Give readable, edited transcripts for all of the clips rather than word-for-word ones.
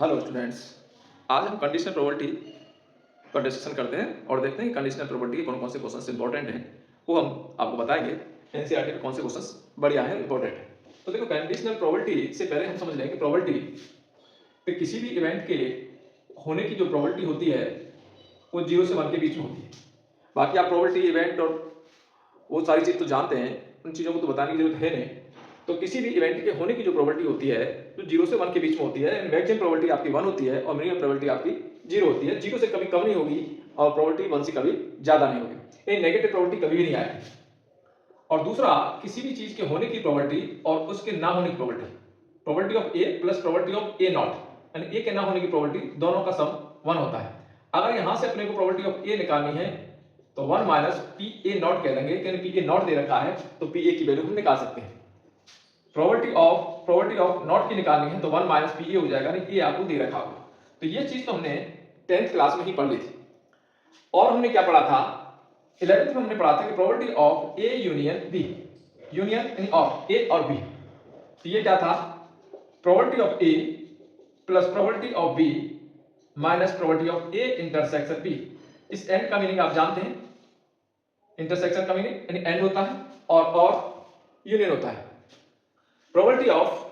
Hello students. आज हम conditional probability पर डिस्कशन करते हैं और देखते हैं कि कंडीशनल प्रोबेबिलिटी के कौन कौन से क्वेश्चंस इंपॉर्टेंट हैं, वो हम आपको बताएंगे। एनसीईआरटी में कौन से क्वेश्चंस बढ़िया है, इंपॉर्टेंट है। तो देखो, कंडीशनल प्रोबेबिलिटी से पहले हम समझ लें कि प्रोबेबिलिटी पे किसी भी इवेंट के होने की जो प्रोबेबिलिटी होती है वो 0 से 1 के बीच में होती है। बाकी आप प्रोबेबिलिटी, इवेंट और वो सारी चीज़ तो जानते हैं, उन चीज़ों को तो बताने की जरूरत है नहीं। तो किसी भी इवेंट के होने की जो प्रोबेबिलिटी होती है जो 0 से 1 के बीच में होती है, मैक्सिमम प्रोबेबिलिटी आपकी 1 होती है और मिनिमम प्रोबेबिलिटी आपकी 0 होती है। 0 से कभी कम नहीं होगी और प्रोबेबिलिटी 1 से कभी ज्यादा नहीं होगी। ये नेगेटिव प्रोबेबिलिटी कभी भी नहीं आएगी। और दूसरा, किसी भी चीज के होने की प्रोबेबिलिटी और उसके ना होने की probability of A plus probability of A not, यानी ए के ना होने की प्रोबेबिलिटी, दोनों का सम 1 होता है। अगर यहां से अपने को प्रोबेबिलिटी ऑफ ए निकालनी है तो 1 माइनस पी ए नॉट कह देंगे, यानी पी ए नॉट दे रखा है तो पी ए की वैल्यू हम निकाल सकते हैं। प्रोबेबिलिटी ऑफ नॉट की निकालनी है तो 1 माइनस पी ए हो जाएगा, नहीं ए आपको दे रखा होगा। तो ये चीज तो हमने 10th क्लास में ही पढ़ ली थी। और हमने क्या पढ़ा था, 11th में हमने पढ़ा था कि probability of A union B, union of A और बी। तो ये क्या था, probability of A plus probability of B minus probability of A intersection B. इस एंड का मीनिंग आप जानते हैं, इंटरसेक्शन का मीनिंग यानी एंड होता है और यूनियन होता है। Probability of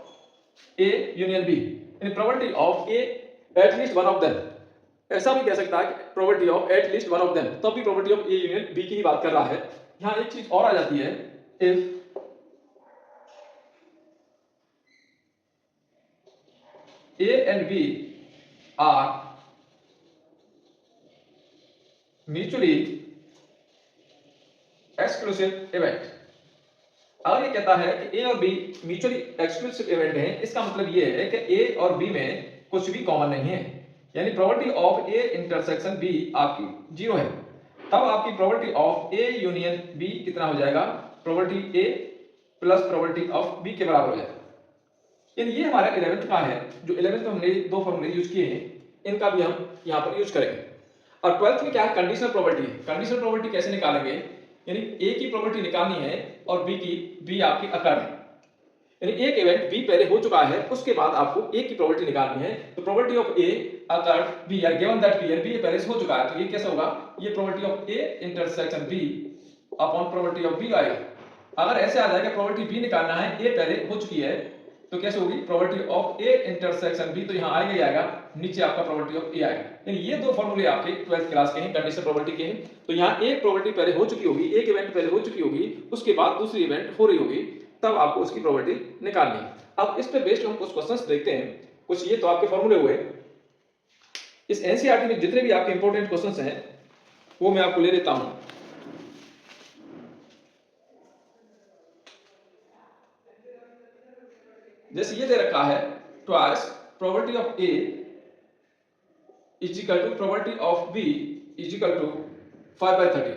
A union B यानी probability of A at least one of them. ऐसा भी कह सकता है कि probability of at least one of them, तब भी probability of A union B की ही बात कर रहा है। यहां एक चीज और आ जाती है, if A and B are mutually exclusive event. अगर ये कहता है कि ए और बी म्यूचुअली एक्सक्लूसिव इवेंट हैं, इसका मतलब ये है कि ए और बी में कुछ भी कॉमन नहीं है, यानी probability of A intersection B आपकी 0 है। तब आपकी probability of A union B कितना हो जाएगा, probability A plus probability of B के बराबर हो जाएगा। यानी ये हमारा 11th का है, जो 11th में हमने दो फॉर्मूले यूज किए हैं, इनका भी हम यहाँ पर यूज करेंगे। और 12th में क्या है, कंडीशनल प्रोबेबिलिटी। कंडीशनल प्रोबेबिलिटी कैसे निकालेंगे, यानी ए की प्रोबेबिलिटी निकालनी है और बी आपकी अकर है, यानी एक इवेंट बी पहले हो चुका है, उसके बाद आपको ए की प्रोबेबिलिटी निकालनी है। तो probability of A occur B या गिवन दैट बी, बी पहले से हो चुका है, तो ये कैसे होगा, ये probability of A intersection B upon probability of B आएगा। अगर ऐसे आ जाएगा प्रोबेबिलिटी बी निकालना है, ए पहले हो चुकी है, तो कैसे होगी, probability of A intersection B, तो यहां आएगा ही आएगा, नीचे आपका प्रोबेबिलिटी ऑफ ए आएगा। यानी ये दो फॉर्मूले आपके 12th क्लास के हैं, कंडीशनल प्रोबेबिलिटी के हैं। तो यहां एक प्रोबेबिलिटी पहले हो चुकी होगी, एक इवेंट पहले हो चुकी होगी, उसके बाद दूसरी इवेंट हो रही होगी, तब आपको उसकी प्रोबेबिलिटी निकालनी है। अब इस पे बेस्ड हम कुछ क्वेश्चंस देखते हैं। कुछ ये तो आपके फॉर्मूले हुए। इस एनसीईआरटी में जितने भी आपके इंपॉर्टेंट क्वेश्चंस हैं वो मैं आपको ले लेता हूं। जैसे ये दे रखा है, twice probability of A is equal to probability of B is equal to 5/30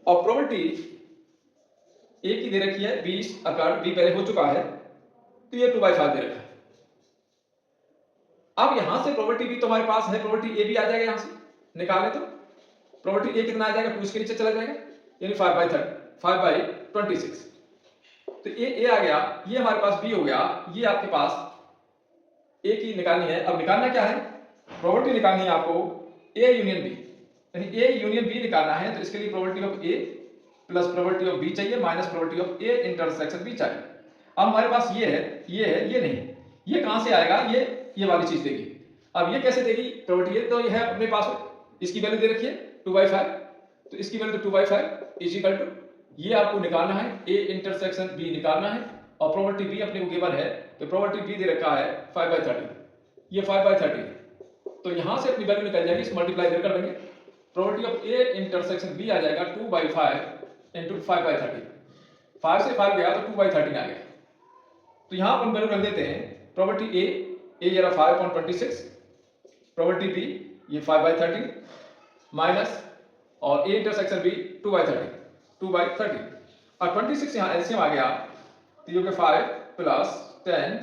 और प्रोबेबिलिटी ए की दे रखी है 20 अकर, बी पहले हो चुका है, तो ये 2/5 दे रखा है। अब यहां से प्रोबेबिलिटी बी तो हमारे पास है, प्रोबेबिलिटी ए भी आ जाएगा, यहां से निकालें तो प्रोबेबिलिटी ए कितना आ जाएगा, 2 इसके नीचे चला जाएगा, यानी 5/26। तो ए आ गया, ये हमारे पास बी हो गया, ये आपके पास ए की निकालनी है। अब निकालना क्या है, प्रोबेबिलिटी निकालनी है आपको ए यूनियन बी, यानी ए यूनियन बी निकालना है। तो इसके लिए probability of A plus probability of B चाहिए minus probability of A intersection B चाहिए। अब हमारे पास ये है, ये नहीं, ये कहां से आएगा, ये वाली चीज देगी। अब ये कैसे देगी प्रोबेबिलिटी, तो ये है अपने पास, इसकी वैल्यू दे रखी है 2/5, तो इसकी वैल्यू तो 2/5 इज इक्वल टू, ये आपको निकालना है ए इंटरसेक्शन बी निकालना है, और प्रोबेबिलिटी बी अपने को गिवन है, तो प्रोबेबिलिटी बी दे रखा है 5/30, ये 5/30। तो यहां से अपनी वैल्यू निकल जाएगी, इस मल्टीप्लाई कर देंगे, probability of A intersection B आ जाएगा 2/5 इंटू 5/30। 5 से 5 गया तो 2/30 आ गया। तो यहां अपन वैल्यू रख देते हैं, प्रोबेबिलिटी ए ये रहा 5/26, प्रोबेबिलिटी बी ये 5/30 माइनस, और ए इंटरसेक्शन बी 2/30 और 26 यहां एलसीएम आ गया, तो ये 5 प्लस 10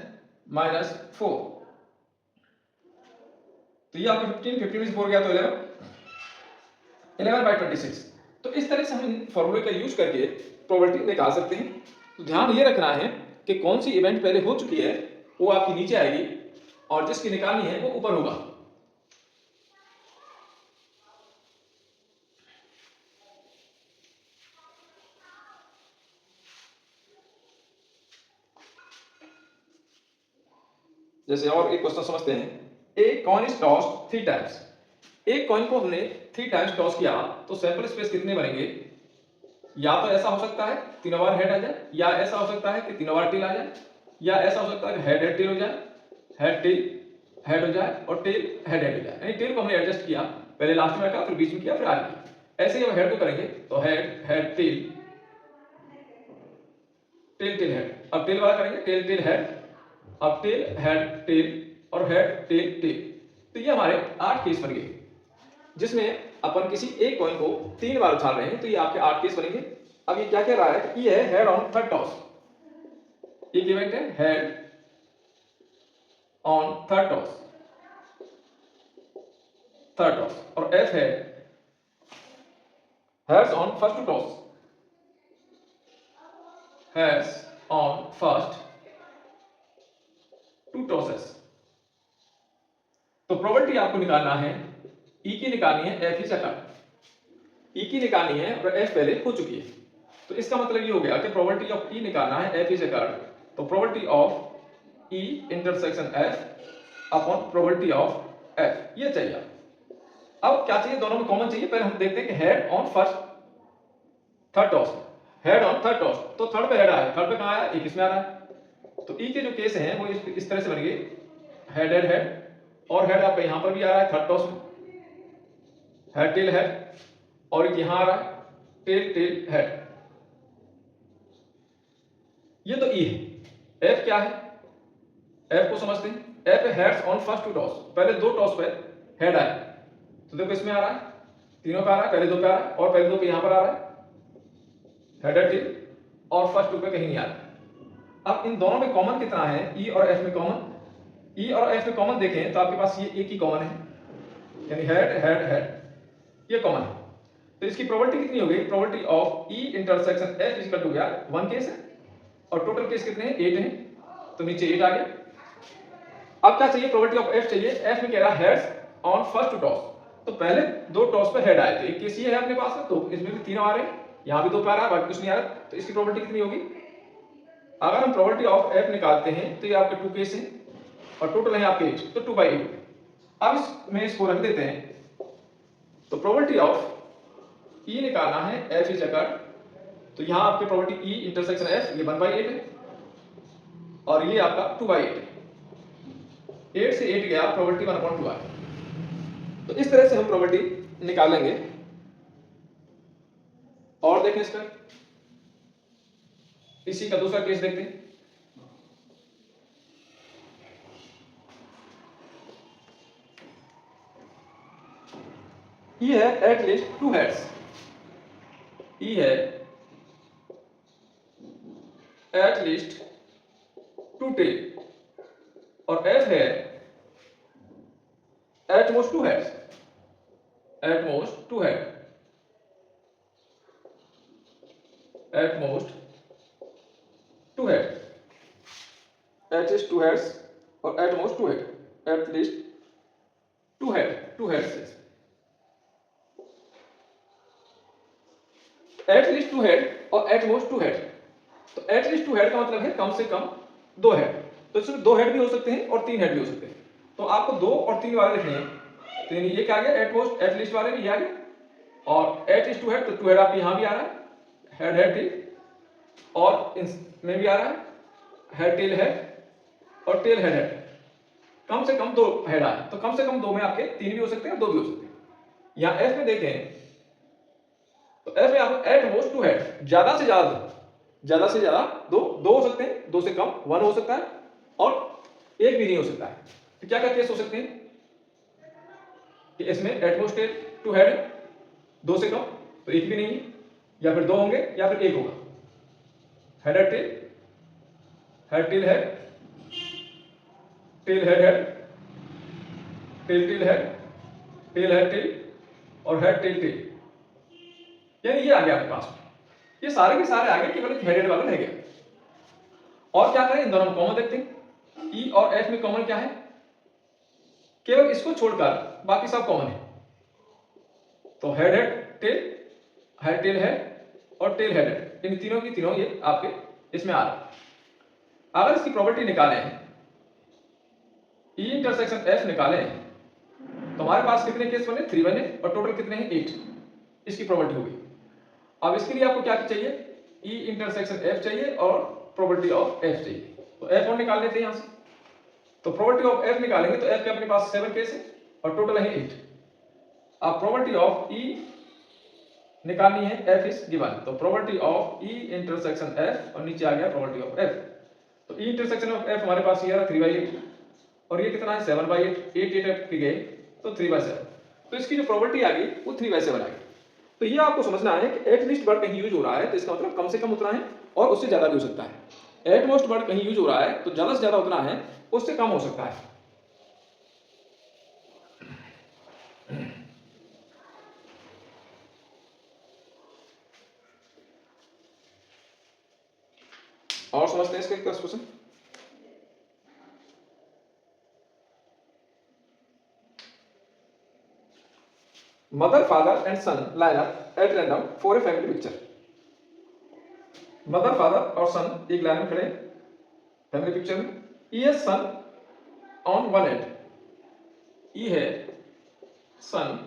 माइनस 4, तो ये आपका 15 में से 4 गया तो 11/26। तो इस तरह से हम इन फॉर्मूले का यूज करके प्रोबेबिलिटी निकाल सकते हैं। तो ध्यान ये रखना है कि कौन सी इवेंट पहले हो चुकी है वो आपकी नीचे आएगी और जिसकी निकालनी है वो ऊपर होगा। जैसे और एक क्वेश्चन समझते हैं, a coin is tossed 3 times. एक कॉइन को हमने 3 टाइम्स टॉस किया तो सैंपल स्पेस कितने बनेंगे? या तो ऐसा हो सकता है तीनों बार हेड आ जाए, या ऐसा हो सकता है कि तीनों बार टेल आ जाए, या ऐसा हो सकता है कि हेड हेड टेल हो जाए, हेड टेल हेड हो जाए और टेल हेड हेड हो जाए। यानी टेल को हमने एडजस्ट किया, पहले लास्ट में रखा, फिर बीच में किया, फिर आगे किया। ऐसे ही हम हेड को करेंगे तो head head tail tail tail head. अब टेल वाला करेंगे टेल टेल हेड, अब टेल हेड टेल और हेड टेल टेल। तो ये हमारे 8 केस बन गए जिसमें अपन किसी एक कॉइन को 3 बार उछाल रहे हैं। तो ये आपके 8 केस बनेंगे। अब ये क्या कह रहा है कि ये है हेड ऑन थर्ड टॉस। ये इवेंट है head on third toss, third toss. और एफ है heads on first toss, heads on first 2 tosses. तो प्रोबेबिलिटी आपको निकालना है, ई की निकालनी है, एफ ही सेकंड। ई की निकालनी है और एफ पहले हो चुकी है। तो इसका मतलब ये हो गया कि प्रोबेबिलिटी ऑफ ई निकालना है, एफ ही सेकंड। तो probability of E intersection F upon probability of F, ये चाहिए। अब क्या चाहिए? दोनों में कॉमन चाहिए। पहले हम देखते हैं कि head on first third toss, head on third toss. तो थर्ड पे हेड आया, थर्ड पे कहां आया? एक इसमें आ रहा है। तो ई के जो केस हैं वो इस तरह से बन गए, हेड हेड हेड, और हेड आपका यहां पर भी आ रहा है थर्ड टॉस में, हेड टेल हेड, और एक यहां आ रहा है टेल टेल हेड। ये तो ई है। एफ क्या है? एफ को समझते हैं। एफ है हेड्स ऑन फर्स्ट 2 टॉस। पहले 2 टॉस पे हेड आए, तो देखो इसमें आ रहा है, तीनों पे आ रहा है, पहले 2 पे आ रहा है और पहले 2 पे यहां पर आ रहा है हेड हेड टेल, और फर्स्ट 2 पे कहीं नहीं आ रहा। अब इन दोनों में कॉमन कितना है? ई और एफ में कॉमन। ई और एफ में कॉमन देखें तो आपके पास ये एक ही कॉमन है, यानी हेड हेड हेड, ये कॉमन है। तो इसकी प्रोबेबिलिटी कितनी हो गई? Probability of E intersection F equal to गया 1 केस है, और टोटल केस कितने हैं? 8 हैं। तो नीचे 8 आ गया। अब क्या चाहिए? प्रोबेबिलिटी ऑफ एफ चाहिए। एफ में कह रहा है हेड्स ऑन फर्स्ट टॉस। तो पहले 2 टॉस पे हेड आए, तो एक केस ये है अपने पास में, तो इसमें भी तीनों आ रहे हैं, यहां भी 2 पे आ रहा है, बाकी कुछ नहीं आ रहा। तो इसकी प्रोबेबिलिटी कितनी होगी? अगर हम प्रोबेबिलिटी ऑफ एफ निकालते हैं तो ये आपके 2 केस हैं और टोटल है आपके 8, तो 2/8। अब इसमें इसको रख देते हैं। तो प्रोबेबिलिटी ऑफ ई निकालना है, एफ इज अकर। तो यहां आपके प्रोबेबिलिटी ई इंटरसेक्शन एफ, ये 1/8 है, और ये आपका 2/8 है। 8 से 8 गया, प्रोबेबिलिटी 1/2 आ। तो इस तरह से हम प्रोबेबिलिटी निकालेंगे। और देखें इसका, इसी का दूसरा केस देखते हैं। ये है एट लीस्ट 2 हेड्स। ई है एट लीस्ट 2 टेल, और एफ है at most 2 heads, at most 2 head, at most 2 head, at least 2 heads और at most 2 head, at least 2 head, 2 heads. At least 2 head और at most 2 head. तो at least 2 head का मतलब है कम से कम 2 head. तो इसमें 2 हेड भी हो सकते हैं और 3 हेड भी हो सकते हैं। तो आपको 2 और 3 वाले लिखने हैं। तो ये क्या आ गया? एट मोस्ट, एट लीस्ट वाले भी आ गए, और एट लीस्ट 2 हेड, तो 2 हेड आपके यहां भी आ रहा है, हेड हेड टेल, और इसमें भी आ रहा है हेड टेल हेड और टेल हेड हेड। कम से कम 2 हेड आए, तो कम से कम 2 में आपके 3 भी हो सकते हैं और 2 भी हो सकते हैं। यहां एफ में देखें तो एफ में आपको एट मोस्ट 2 हेड, ज्यादा से ज्यादा 2 हो सकते हैं, 2 से कम 1 हो सकता है, और एक भी नहीं हो सकता है। तो क्या क्या केस हो सकते हैं कि इसमें एट मोस्ट 2 हेड है, 2 से कम तो एक भी नहीं है, या फिर 2 होंगे या फिर 1 होगा। Head head tail, head tail head, tail head head, tail tail head, tail head tail, और हेड टेल टेल। यानी ये आ गया आपके पास, ये सारे के सारे आ गए, केवल एक हेडेड वाला रह गया। और क्या करें? इन दोनों में कॉमन देखते हैं। ई और एफ में कॉमन क्या है? केवल इसको छोड़कर बाकी सब कॉमन है। तो हेड हेड टेल है और टेल हेड, इन तीनों की तीनों ये आपके इसमें आ रहा है। अगर इसकी प्रॉपर्टी निकालें, ई इंटरसेक्शन एफ निकालें, तो हमारे पास कितने केस बने? 3 बने और टोटल कितने हैं? 8। इसकी प्रॉपर्टी हो गई। अब इसके लिए आपको क्या चाहिए? ई इंटरसेक्शन एफ चाहिए और प्रॉपर्टी ऑफ एफ चाहिए। तो एफ और निकाल लेते हैं यहां से। तो प्रॉपर्टी ऑफ एफ निकालेंगे तो एफ के अपने पास 7 केस है और टोटल है 8। अब प्रॉपर्टी ऑफ ई निकालनी है, एफ इज गिवन। तो property of E intersection F और नीचे आ गया प्रॉपर्टी ऑफ एफ। तो ई इंटरसेक्शन ऑफ एफ हमारे पास ये है 3/8 और ये कितना है? 7/8। 8 के गए तो 3/7। तो इसकी जो प्रॉपर्टी आ गई वो 3/7 आ गई। तो ये आपको समझना है कि एट लीस्ट वर्ड कहीं यूज हो रहा है तो इसका मतलब कम से कम उतना है और उससे ज्यादा भी हो सकता है। एट मोस्ट वर्ड कहीं यूज हो रहा है तो ज्यादा से ज्यादा उतना है, उससे कम हो सकता है। और समझते हैं इसका question. Mother father and son line up at random for a family picture. Mother father और सन एक लाइन में खड़े फैमिली पिक्चर में। ई है son on one end, E है सन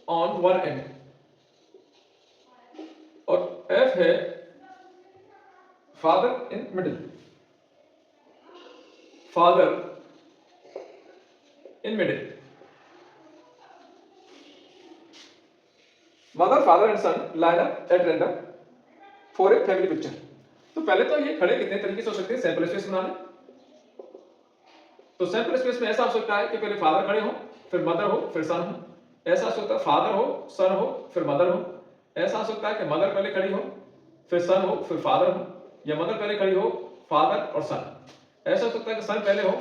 ऑन वन एंड और एफ है father in middle, father in middle. Mother father and son line up at random for a family picture. तो पहले तो ये खड़े कितने तरीके से हो सकते हैं? सैंपल स्पेस बनाना। तो सैंपल स्पेस में ऐसा हो सकता है कि पहले फादर खड़े हो, फिर मदर हो, फिर सन हो। ऐसा हो सकता है फादर हो, सन हो, फिर मदर हो। ऐसा हो सकता है कि मदर पहले खड़ी हो, फिर सन हो, फिर फादर हो, या मदर पहले खड़ी हो, फादर और सन। ऐसा हो सकता है कि सन पहले हो,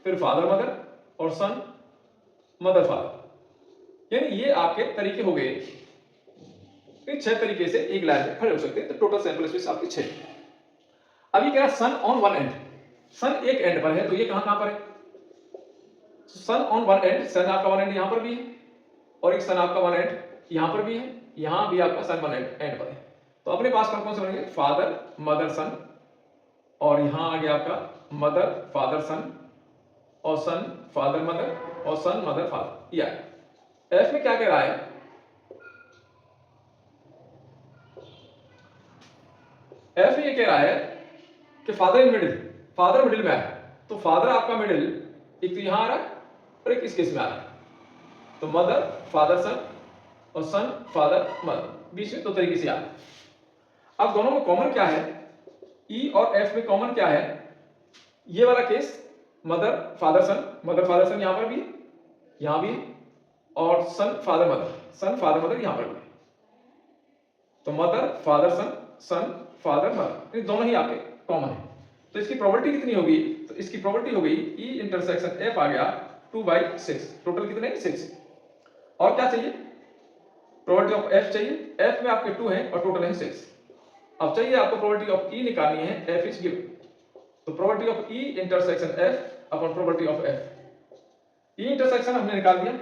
फिर फादर मदर और सन मदर फादर। यानी ये आपके तरीके हो गए। 6 तरीके से एक लाइन में खड़े हो सकते हैं। तो टोटल सैंपल स्पेस आपकी 6। अब ये कह रहा है सन ऑन वन एंड, सन एक एंड पर है तो ये कहां पर है? सन ऑन वन एंड, सन आपका वन एंड यहां पर भी है और एक सन आपका वन एंड यहां पर भी है, यहां भी आपका सन वन एंड पर है। तो अपने पास कौन कौन से बनेंगे? फादर मदर सन, और यहां आ गया आपका मदर फादर सन और सन फादर मदर और सन मदर फादर। या एफ में क्या कह रहा है? एफ ये कह रहा है कि father in middle, father middle में है। तो फादर आपका मिडिल एक तो यहां आ रहा है और एक इस केस में आ रहा है। तो मदर फादर सन और सन फादर मदर, बीच में 2 तरीके से आ रहा है। अब दोनों में कॉमन क्या है? ई और एफ में कॉमन क्या है? ये वाला केस मदर फादर सन यहां पर भी है, यहां भी है, और सन फादर मदर यहां पर भी है। तो मदर फादर सन फादर मदर, ये दोनों ही आपके कॉमन है। तो इसकी प्रॉपर्टी कितनी होगी? तो इसकी प्रॉपर्टी हो गई ई इंटरसेक्शन एफ आ गया 2/6। टोटल कितने? 6। और क्या चाहिए? प्रॉपर्टी ऑफ एफ चाहिए। एफ में आपके 2 हैं और टोटल है 6। अब चाहिए आपको प्रॉपर्टी ऑफ ई निकालनी है, एफ इज गिवन। तो property of E intersection F upon property of F. E intersection हमने निकाल दिया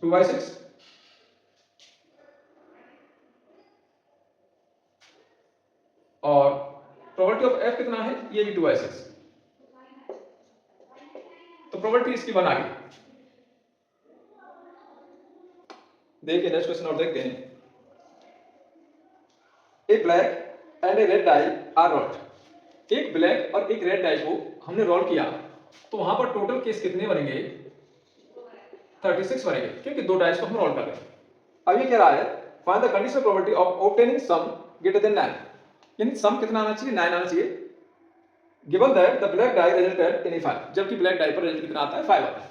2/6 और प्रॉपर्टी ऑफ एफ कितना है? ये भी 2/6। तो प्रॉपर्टी इसकी 1 आ गई। देखिए नेक्स्ट क्वेश्चन और देखते हैं। A black and a red die are rolled. एक ब्लैक और एक रेड डाई को हमने रोल किया तो वहां पर टोटल केस कितने बनेंगे? 36 बनेंगे, क्योंकि 2 डाइस को हम रोल कर रहे हैं। अब ये कह रहा है find the conditional probability of obtaining some greater than 9। यानी सम कितना आना चाहिए? 9 आना चाहिए। Given that the black dye resulted in 5, जबकि ब्लैक डाई पर रिजल्ट कितना आता है? 5 आता है।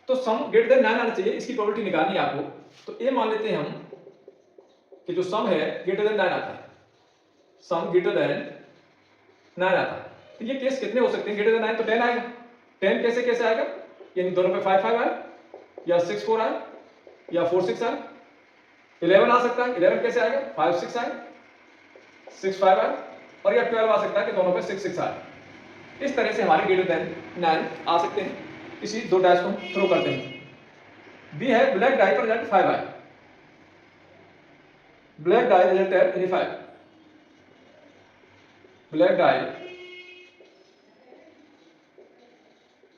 तो सम ग्रेटर देन 9 आना चाहिए, इसकी प्रोबेबिलिटी निकालनी है आपको। तो ये मान लेते हैं हम कि जो सम है ग्रेटर देन 9 आता है, सम ग्रेटर देन 9 आता है। तो ये केस कितने हो सकते हैं? ग्रेटर देन 9 तो 10 आएगा। 10 कैसे आएगा? यानी दोनों पे 5 5 आए, या 6 4 आए, या 4 6 आए। 11 आ सकता है। 11 कैसे आएगा? 5 6 आए, 6 5 आए, और या 12 आ सकता है कि दोनों पे 6 6 आए। इस तरह से हमारे ग्रेटर देन 9 आ सकते हैं, किसी दो डैश को थ्रो करते हैं। बी है ब्लैक डाई पर रिजल्ट 5 आए, black dye resulted in 5, black dye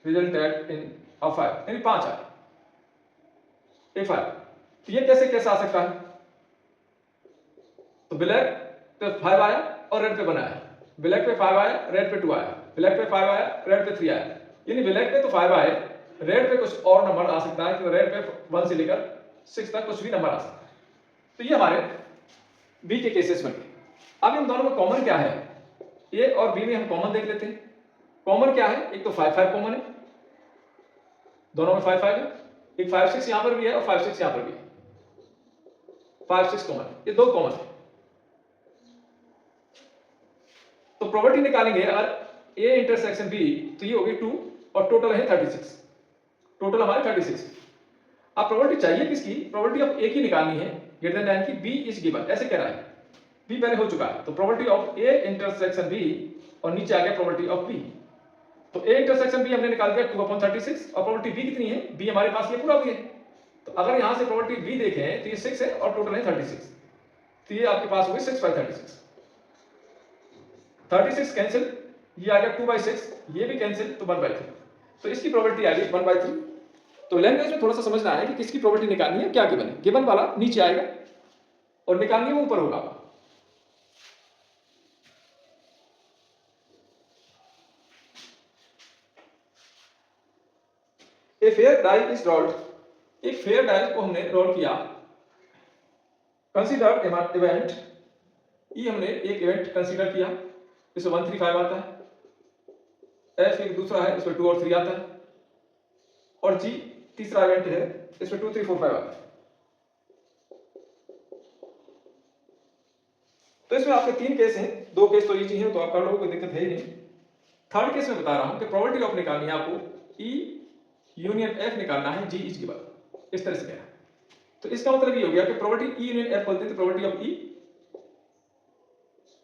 resulted in 5 यानी 5 आए, A5। तो ये कैसे कैसे आ सकता है? तो ब्लैक पे 5 आया और रेड पे 1 आया, ब्लैक पे 5 आया, रेड पे 2 आया, ब्लैक पे 5 आया, रेड पे 3 आया, यानी ब्लैक पे तो 5 आए, रेड पे कुछ और नंबर आ सकता है, तो रेड पे 1 से लेकर 6 तक कुछ भी नंबर आ सकता है। तो ये हमारे बी के केसेस बन गए। अब इन दोनों में कॉमन क्या है? ए और बी में हम कॉमन देख लेते हैं। कॉमन क्या है? एक तो 5 कॉमन है, दोनों में 5 है, एक 5 6 यहां पर भी है और 5 6 यहां पर भी है, 5 6 कॉमन है, ये दो कॉमन है। तो प्रॉपर्टी निकालेंगे अगर ए इंटरसेक्शन बी, तो ये हो गई 2 और टोटल है 36, टोटल हमारे 36। अब प्रॉपर्टी चाहिए किसकी? प्रॉपर्टी ऑफ ए की निकालनी है, ग्रेटर देन की बी इज गिवन, ऐसे कह रहा है, बी पहले हो चुका है, तो property of A intersection B और नीचे आ गया प्रॉपर्टी ऑफ बी। तो ए इंटरसेक्शन बी हमने निकाल दिया 2/36 और प्रॉपर्टी बी कितनी है? बी हमारे पास ये पूरा भी है, तो अगर यहां से प्रॉपर्टी बी देखें तो ये 6 है और टोटल है 36, तो ये आपके पास हो गई 6/36, 36 कैंसिल, ये आ गया 2/6, ये भी कैंसिल, तो 1/3, तो इसकी प्रॉपर्टी आ गई 1/3। तो लैंग्वेज में थोड़ा सा समझना है कि किसकी प्रॉपर्टी निकालनी है, क्या गिवन है, गिवन वाला नीचे आएगा और निकालनी है वो ऊपर होगा। A fair die is rolled, एक फेयर डाई को हमने रोल किया, कंसीडर इवेंट, ये हमने एक इवेंट कंसीडर किया, इसमें 1 3 5 आता है, एफ एक दूसरा है, इसमें 2 और 3 आता है, और जी तीसरा इवेंट है, इसमें 2 3 4 5 आता है। तो इसमें आपके 3 केस हैं, 2 केस तो ये चाहिए तो आप कर लो, कोई दिक्कत है ही नहीं। थर्ड केस में बता रहा हूं कि प्रॉपर्टी ऑफ निकालनी है आपको, ई यूनियन एफ निकालना है, जी इज गिवन, इस तरह से कहना। तो इसका मतलब ये हो गया कि प्रॉपर्टी ई यूनियन एफ बोलते हैं, तो प्रॉपर्टी ऑफ ई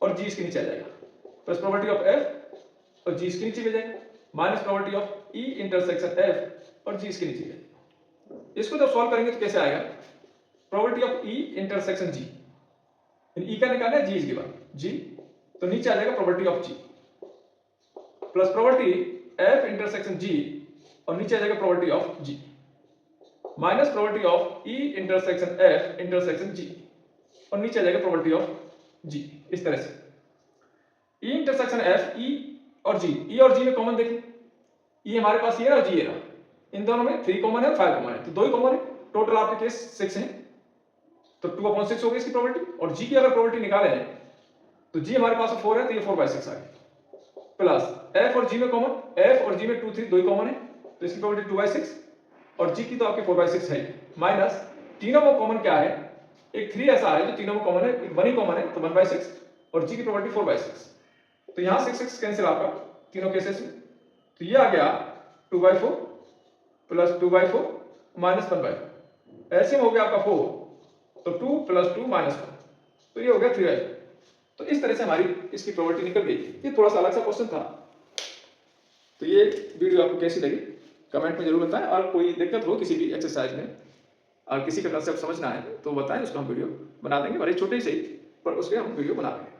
और जी इसके नीचे आ जाएगा, प्लस प्रॉपर्टी ऑफ एफ और जी इसके नीचे भी जाएगा, minus property of E intersection F और जी इसके नीचे जाएगा। इसको जब सॉल्व करेंगे तो कैसे आएगा? प्रॉपर्टी ऑफ ई इंटरसेक्शन जी, ई का निकालना है, जी इज गिवन, जी, तो नीचे आ जाएगा property of G, plus property F intersection G और नीचे आ जाएगा property of G, minus property of E intersection F intersection G और नीचे आ जाएगा प्रॉपर्टी ऑफ जी, इस तरह से। ई इंटरसेक्शन एफ, ई और जी, ई और जी में कॉमन देखें, ई हमारे पास ये और जी ये रहा, इन दोनों में 3 कॉमन है और 5 कॉमन है, तो 2 ही कॉमन है, टोटल आपके केस 6 है, तो 2/6 हो गई इसकी प्रॉपर्टी। और जी की अगर प्रॉपर्टी निकाले हैं तो जी हमारे पास 4 है, तो ये 4/6 आ गई, प्लस एफ और जी में कॉमन, एफ और जी में 2 3 2 ही कॉमन है, तो इसकी प्रॉपर्टी 2/6 और जी की तो आपकी 4/6 है, माइनस तीनों में कॉमन क्या है, एक 3 ऐसा है जो तीनों में कॉमन है, एक 1 ही कॉमन है, तो 1/6 और जी की प्रॉपर्टी 4/6, तो यहां 6 कैंसिल आपका तीनों केसेस में, तो ये आ गया 2/4 प्लस 2/4 माइनस 1/4, ऐसे में हो गया आपका 4, तो 2 + 2 - 1, तो ये हो गया 3/4। तो इस तरह से हमारी इसकी प्रॉपर्टी निकल गई। ये थोड़ा सा अलग सा क्वेश्चन था। तो ये वीडियो आपको कैसी लगी कमेंट में जरूर बताएं, और कोई दिक्कत हो किसी भी एक्सरसाइज में और किसी का कंसेप्ट समझना है तो बताएं, उसको हम वीडियो बना देंगे, बड़े छोटे से ही पर उसके हम वीडियो बना देंगे।